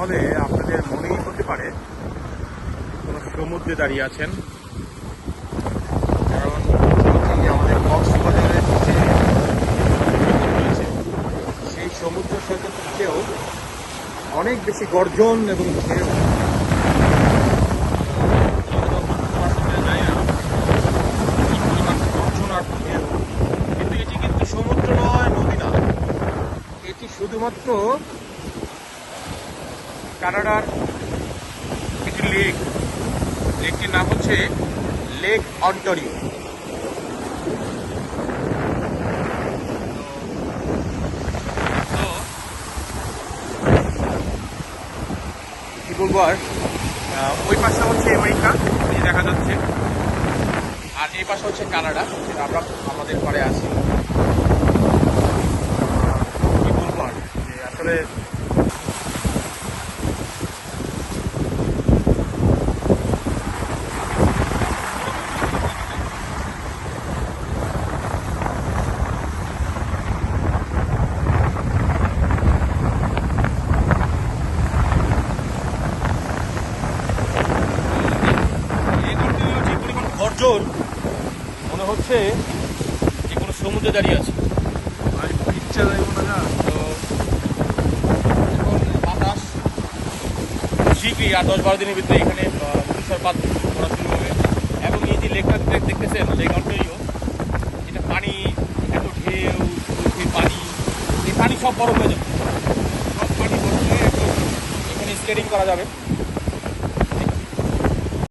তাহলে আপনাদের মনেই হতে পারে কোনো সমুদ্রে দাঁড়িয়ে আছেন, কারণ আমাদের কক্সবাজারের যে রয়েছে সেই সমুদ্র সৈকতের চেয়েও অনেক বেশি গর্জন এবং ঢেউ। কিন্তু এটি কিন্তু সমুদ্র নয়, নদী না, এটি শুধুমাত্র কানাডার একটি লেক। লেকটির নাম হচ্ছে লেক অন্টারিও। কি বলবো আর, ওই পাশে হচ্ছে আমেরিকা, এই দেখা যাচ্ছে, আর এই পাশে হচ্ছে কানাডা, যেটা আমরা আমাদের পরে আসি। কি বলবো আর, যে আসলে গর্জন মনে হচ্ছে যে কোনো সমুদ্রে দাঁড়িয়ে আছে। ইচ্ছা যাইব না তো এখন বাতাস শীঘ্রই আর 10-12 দিনের ভিতরে এখানে তুষারপাত করা শুরু হবে। এবং এই যে লেকটা দেখতেছেন, লেক অন্টারিও, এটা পানি এত ঢেউ, পানি, এই পানি সব বরফ হয়ে যাবে, সব পানি বরফ হয়ে একদম এখানে স্কেটিং করা যাবে।